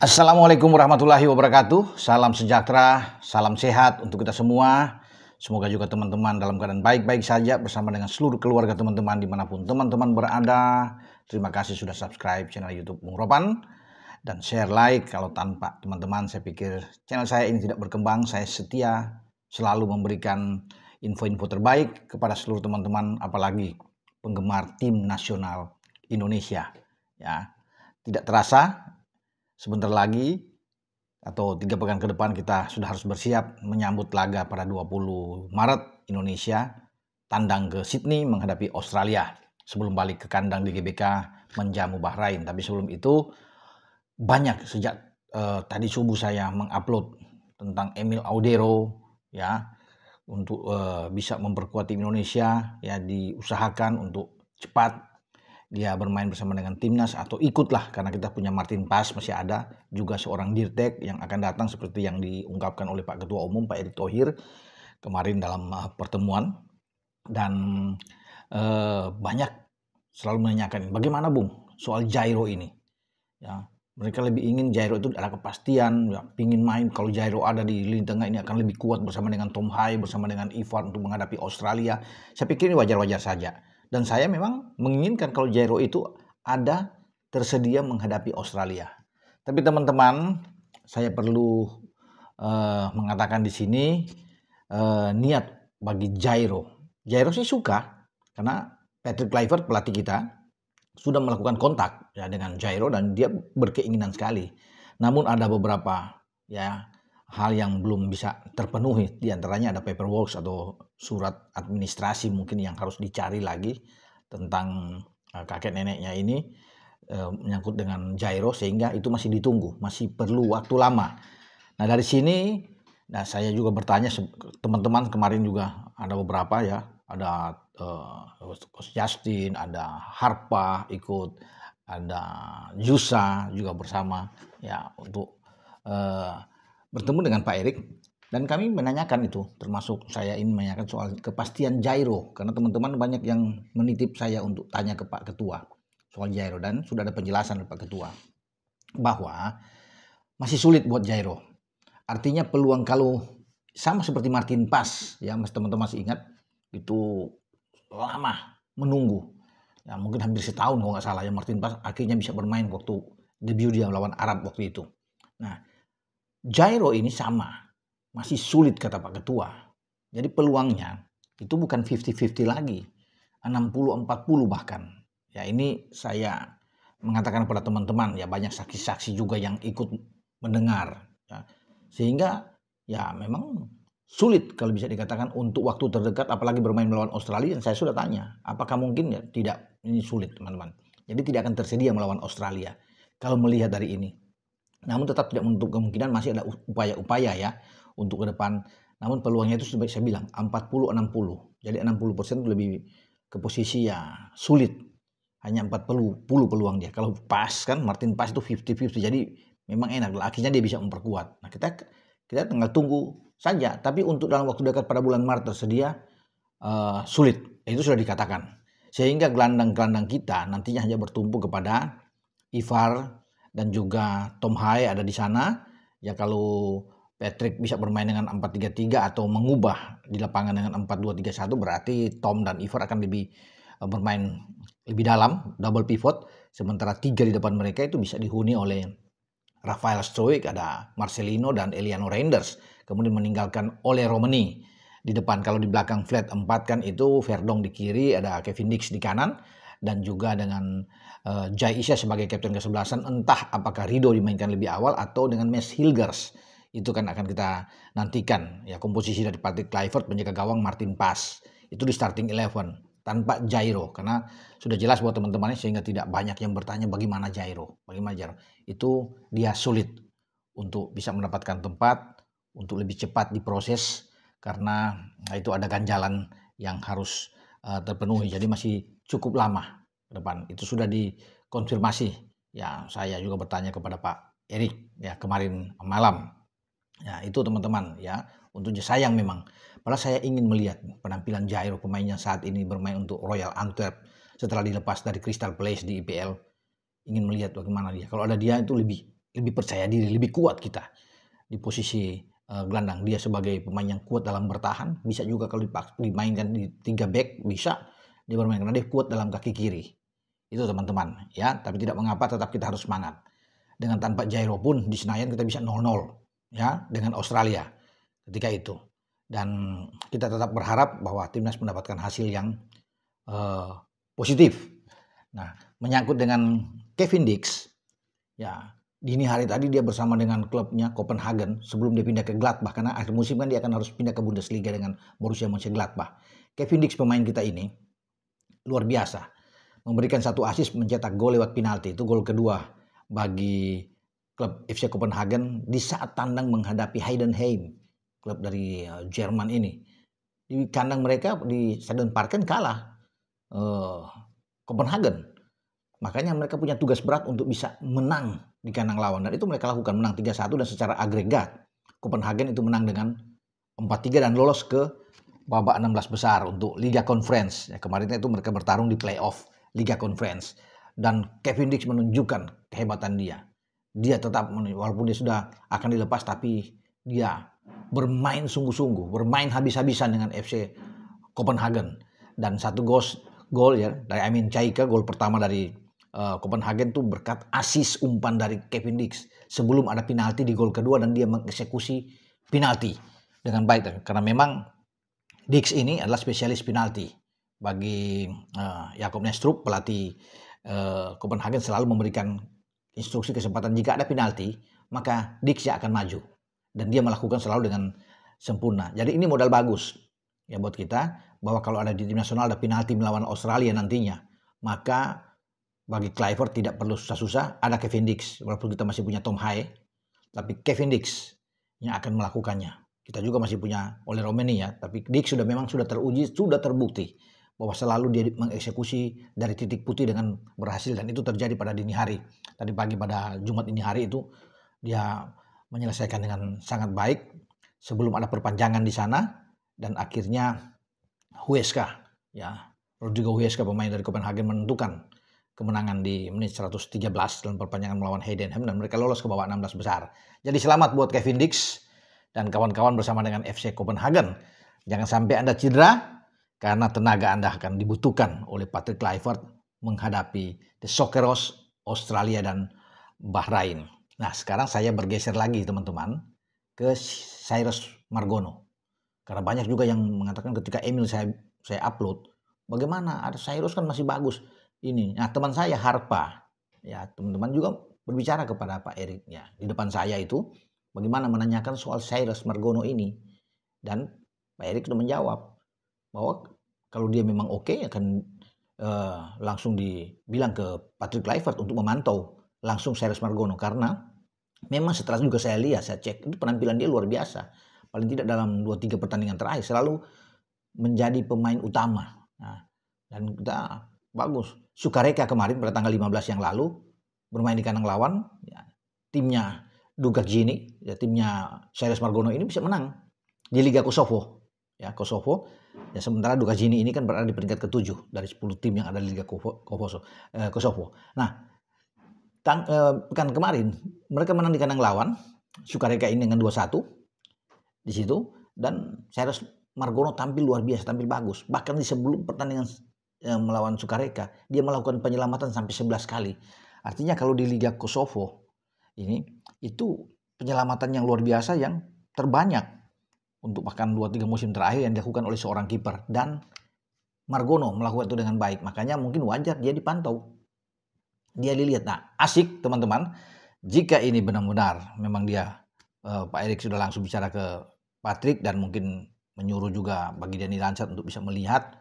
Assalamualaikum warahmatullahi wabarakatuh. Salam sejahtera, salam sehat untuk kita semua. Semoga juga teman-teman dalam keadaan baik-baik saja bersama dengan seluruh keluarga teman-teman dimanapun teman-teman berada. Terima kasih sudah subscribe channel YouTube Bung Ropan dan share like. Kalau tanpa teman-teman saya pikir channel saya ini tidak berkembang. Saya setia selalu memberikan info-info terbaik kepada seluruh teman-teman, apalagi penggemar tim nasional Indonesia. Ya, tidak terasa sebentar lagi atau 3 pekan ke depan kita sudah harus bersiap menyambut laga pada 20 Maret Indonesia tandang ke Sydney menghadapi Australia sebelum balik ke kandang di GBK menjamu Bahrain. Tapi sebelum itu banyak sejak tadi subuh saya mengupload tentang Emil Audero ya untuk bisa memperkuat tim Indonesia ya, diusahakan untuk cepat dia bermain bersama dengan timnas atau ikutlah, karena kita punya Martin Paes masih ada, juga seorang Dirtek yang akan datang seperti yang diungkapkan oleh Pak Ketua Umum Pak Erick Thohir kemarin dalam pertemuan. Dan banyak selalu menanyakan bagaimana Bung soal Jairo ini ya, mereka lebih ingin Jairo itu ada kepastian ya, pingin main kalau Jairo ada di lini tengah ini akan lebih kuat bersama dengan Tom Hai, bersama dengan Ivar untuk menghadapi Australia. Saya pikir ini wajar-wajar saja. Dan saya memang menginginkan kalau Jairo itu ada tersedia menghadapi Australia. Tapi teman-teman, saya perlu mengatakan di sini niat bagi Jairo. Jairo sih suka karena Patrick Kluivert pelatih kita sudah melakukan kontak ya dengan Jairo dan dia berkeinginan sekali. Namun ada beberapa ya hal yang belum bisa terpenuhi, di antaranya ada paperwork atau surat administrasi mungkin yang harus dicari lagi tentang kakek neneknya ini menyangkut dengan Jairo, sehingga itu masih ditunggu, masih perlu waktu lama. Nah dari sini saya juga bertanya teman-teman, kemarin juga ada beberapa ya, ada Coach Justin, ada Harpa ikut, ada Yusa juga bersama ya untuk bertemu dengan Pak Erick, dan kami menanyakan itu, termasuk saya ini menanyakan soal kepastian Jairo karena teman-teman banyak yang menitip saya untuk tanya ke Pak Ketua soal Jairo, dan sudah ada penjelasan dari Pak Ketua bahwa masih sulit buat Jairo. Artinya peluang kalau sama seperti Martin Paes ya, teman-teman masih ingat itu lama menunggu ya, mungkin hampir setahun kalau nggak salah ya, Martin Paes akhirnya bisa bermain waktu debut dia melawan Arab waktu itu. Nah Jairo ini sama, masih sulit kata Pak Ketua. Jadi peluangnya itu bukan 50-50 lagi, 60-40 bahkan. Ya ini saya mengatakan kepada teman-teman ya, banyak saksi-saksi juga yang ikut mendengar ya. Sehingga ya memang sulit kalau bisa dikatakan untuk waktu terdekat, apalagi bermain melawan Australia. Dan saya sudah tanya, apakah mungkin ya? Tidak, ini sulit teman-teman. Jadi tidak akan tersedia melawan Australia kalau melihat dari ini. Namun tetap tidak menutup kemungkinan masih ada upaya-upaya ya untuk ke depan. Namun peluangnya itu seperti saya bilang 40-60. Jadi 60% lebih ke posisi ya sulit. Hanya 40 peluang dia. Kalau Paes kan, Martin Paes itu 50-50. Jadi memang enak. Akhirnya dia bisa memperkuat. Nah kita tinggal tunggu saja. Tapi untuk dalam waktu dekat pada bulan Maret tersedia sulit. Itu sudah dikatakan. Sehingga gelandang-gelandang kita nantinya hanya bertumpu kepada Ivar dan juga Tom Hai ada di sana. Ya kalau Patrick bisa bermain dengan 4-3-3 atau mengubah di lapangan dengan 4-2-3-1, berarti Tom dan Ivar akan lebih bermain lebih dalam, double pivot. Sementara 3 di depan mereka itu bisa dihuni oleh Rafael Stoic, ada Marcelino dan Eliano Reinders. Kemudian meninggalkan Ole Romani di depan. Kalau di belakang flat 4 kan itu Verdong di kiri, ada Kevin Dix di kanan, dan juga dengan Jai Isya sebagai kapten ke-11. Entah apakah Rido dimainkan lebih awal atau dengan Mes Hilgers. Itu kan akan kita nantikan ya, komposisi dari Patrick Kluivert, penjaga gawang Martin Paes itu di starting 11 tanpa Jairo, karena sudah jelas buat teman-teman sehingga tidak banyak yang bertanya bagaimana Jairo. Itu dia sulit untuk bisa mendapatkan tempat, untuk lebih cepat diproses, karena itu ada ganjalan yang harus terpenuhi. Jadi masih cukup lama ke depan. Itu sudah dikonfirmasi ya, saya juga bertanya kepada Pak Erick ya kemarin malam ya. Itu teman-teman ya, untuk sayang memang, padahal saya ingin melihat penampilan Jairo, pemain yang saat ini bermain untuk Royal Antwerp setelah dilepas dari Crystal Palace di IPL. Ingin melihat bagaimana dia, kalau ada dia itu lebih lebih percaya diri, lebih kuat kita di posisi gelandang. Dia sebagai pemain yang kuat dalam bertahan, bisa juga kalau dimainkan di 3 back bisa dia bermain karena dia kuat dalam kaki kiri. Itu teman-teman ya, tapi tidak mengapa, tetap kita harus semangat. Dengan tanpa Jairo pun di Senayan kita bisa 0-0 ya dengan Australia ketika itu. Dan kita tetap berharap bahwa timnas mendapatkan hasil yang positif. Nah, menyangkut dengan Kevin Dix, ya dini hari tadi dia bersama dengan klubnya Copenhagen sebelum dia pindah ke Gladbach, karena akhir musim kan dia akan harus pindah ke Bundesliga dengan Borussia Mönchengladbach. Kevin Dix pemain kita ini luar biasa, memberikan 1 assist, mencetak gol lewat penalti. Itu gol kedua bagi klub FC Copenhagen di saat tandang menghadapi Heidenheim, klub dari Jerman ini. Di kandang mereka di Stadion Parken kalah Copenhagen. Makanya mereka punya tugas berat untuk bisa menang di kandang lawan, dan itu mereka lakukan, menang 3-1, dan secara agregat Copenhagen itu menang dengan 4-3 dan lolos ke babak 16 besar untuk Liga Conference. Ya, kemarin itu mereka bertarung di playoff Liga Conference, dan Kevin Dix menunjukkan kehebatan dia. Dia tetap, walaupun dia sudah akan dilepas, tapi dia bermain sungguh-sungguh, bermain habis-habisan dengan FC Copenhagen. Dan 1 gol ya dari Amin Chaika, gol pertama dari Copenhagen tuh berkat assist umpan dari Kevin Dix sebelum ada penalti di gol kedua, dan dia mengeksekusi penalti dengan baik, karena memang Dix ini adalah spesialis penalti. Bagi Jakob Nestrup, pelatih Copenhagen selalu memberikan instruksi kesempatan jika ada penalti, maka Dix akan maju, dan dia melakukan selalu dengan sempurna. Jadi ini modal bagus ya buat kita, bahwa kalau ada di tim nasional ada penalti melawan Australia nantinya, maka bagi Kluivert tidak perlu susah-susah, ada Kevin Dix. Walaupun kita masih punya Tom Haye, tapi Kevin Dix yang akan melakukannya. Kita juga masih punya Ole Romeni ya, tapi Dix memang sudah teruji, sudah terbukti bahwa selalu dia mengeksekusi dari titik putih dengan berhasil, dan itu terjadi pada dini hari. Tadi pagi pada Jumat dini hari itu dia menyelesaikan dengan sangat baik sebelum ada perpanjangan di sana, dan akhirnya Huesca ya, Rodrigo Huesca, pemain dari Copenhagen, menentukan kemenangan di menit 113 dalam perpanjangan melawan Heidenheim, dan mereka lolos ke babak 16 besar. Jadi selamat buat Kevin Dix dan kawan-kawan bersama dengan FC Copenhagen. Jangan sampai Anda cedera, karena tenaga Anda akan dibutuhkan oleh Patrick Kluivert menghadapi The Socceroos, Australia dan Bahrain. Nah, sekarang saya bergeser lagi teman-teman ke Cyrus Margono. Karena banyak juga yang mengatakan ketika Emil saya upload, bagaimana ada Cyrus kan masih bagus ini. Nah, teman saya Harpa, ya teman-teman juga berbicara kepada Pak Erik ya di depan saya itu, bagaimana menanyakan soal Cyrus Margono ini, dan Pak Erik sudah menjawab bahwa kalau dia memang oke, akan langsung dibilang ke Patrick Kluivert untuk memantau langsung Cyrus Margono, karena memang setelah juga saya lihat, saya cek, itu penampilan dia luar biasa. Paling tidak dalam 2-3 pertandingan terakhir selalu menjadi pemain utama. Nah, dan kita bagus. Sukareka kemarin pada tanggal 15 yang lalu bermain di kandang lawan, ya, timnya Duga Gini, ya, timnya Cyrus Margono ini bisa menang di Liga Kosovo. Ya, Kosovo. Ya, sementara Duga Gini ini kan berada di peringkat ke-7 dari 10 tim yang ada di Liga Kosovo. Nah, pekan kemarin mereka menang di kandang lawan, Sukareka ini dengan 2-1 di situ, dan Cyrus Margono tampil luar biasa, tampil bagus. Bahkan di sebelum pertandingan melawan Sukareka, dia melakukan penyelamatan sampai 11 kali. Artinya kalau di Liga Kosovo ini, itu penyelamatan yang luar biasa, yang terbanyak untuk bahkan 2-3 musim terakhir yang dilakukan oleh seorang kiper. Dan Margono melakukan itu dengan baik, makanya mungkin wajar dia dipantau, dia dilihat. Nah, asik teman-teman, jika ini benar-benar memang dia, Pak Erik sudah langsung bicara ke Patrick, dan mungkin menyuruh juga bagi Denny Lansat untuk bisa melihat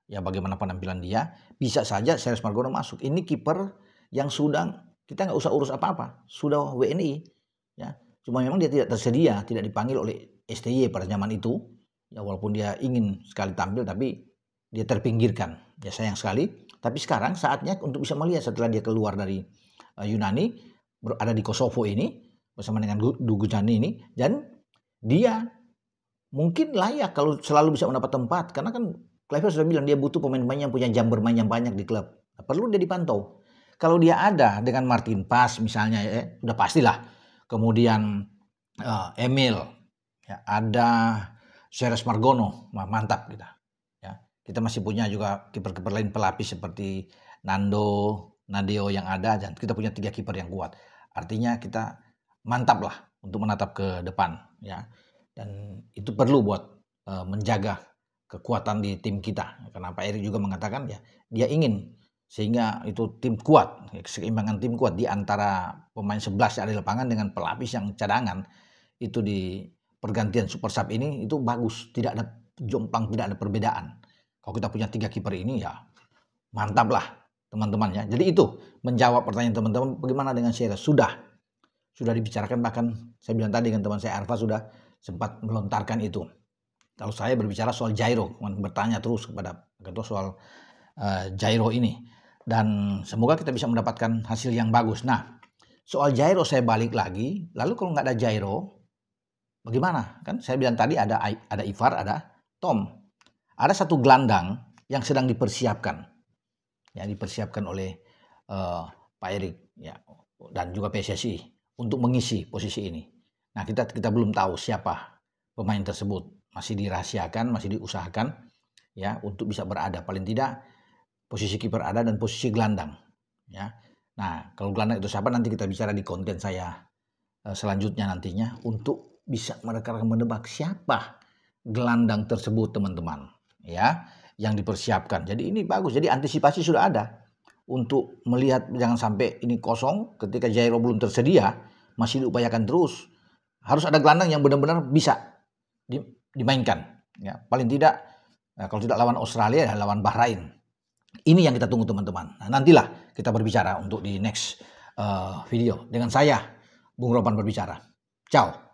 ya bagaimana penampilan dia, bisa saja Cyrus Margono masuk. Ini kiper yang sudah, kita nggak usah urus apa-apa, sudah WNI ya. Cuma memang dia tidak tersedia, tidak dipanggil oleh STY pada zaman itu ya, walaupun dia ingin sekali tampil tapi dia terpinggirkan ya, sayang sekali. Tapi sekarang saatnya untuk bisa melihat setelah dia keluar dari Yunani, berada di Kosovo ini bersama dengan Dugujani ini, dan dia mungkin layak kalau selalu bisa mendapat tempat, karena kan Kluivert sudah bilang dia butuh pemain-pemain yang punya jam bermain yang banyak di klub. Nah, perlu dia dipantau. Kalau dia ada dengan Martin Paes misalnya, ya, udah pastilah. Kemudian Emil, ya, ada Ceres Margono, mantap kita. Ya, kita masih punya juga kiper-kiper lain pelapis seperti Nadeo yang ada, dan kita punya 3 kiper yang kuat. Artinya kita mantap lah untuk menatap ke depan, ya. Dan itu perlu buat menjaga kekuatan di tim kita. Karena Pak Erik juga mengatakan ya dia ingin sehingga itu tim kuat, keseimbangan tim kuat di antara pemain 11 yang ada di lapangan dengan pelapis yang cadangan. Itu di pergantian super sub ini itu bagus, tidak ada jomplang, tidak ada perbedaan. Kalau kita punya 3 kiper ini ya mantap lah teman-teman ya. Jadi itu menjawab pertanyaan teman-teman, bagaimana dengan Ceres? Sudah dibicarakan, bahkan saya bilang tadi dengan teman saya Arfa sudah sempat melontarkan itu. Kalau saya berbicara soal Jairo, bertanya terus kepada ketua soal Jairo ini, dan semoga kita bisa mendapatkan hasil yang bagus. Nah, soal Jairo saya balik lagi, lalu kalau nggak ada Jairo, bagaimana? Kan saya bilang tadi ada Ivar, ada Tom, ada satu gelandang yang sedang dipersiapkan, ya dipersiapkan oleh Pak Erik, ya, dan juga PSSI untuk mengisi posisi ini. Nah, kita belum tahu siapa pemain tersebut, masih dirahasiakan, masih diusahakan ya untuk bisa berada, paling tidak posisi kiper ada dan posisi gelandang ya. Nah, kalau gelandang itu siapa nanti kita bicara di konten saya selanjutnya nantinya untuk bisa mereka menebak siapa gelandang tersebut teman-teman ya yang dipersiapkan. Jadi ini bagus, jadi antisipasi sudah ada untuk melihat jangan sampai ini kosong ketika Jairo belum tersedia, masih diupayakan terus. Harus ada gelandang yang benar-benar bisa dimainkan ya, paling tidak kalau tidak lawan Australia ya lawan Bahrain. Ini yang kita tunggu teman-teman. Nah, nantilah kita berbicara untuk di next video dengan saya Bung Ropan berbicara. Ciao.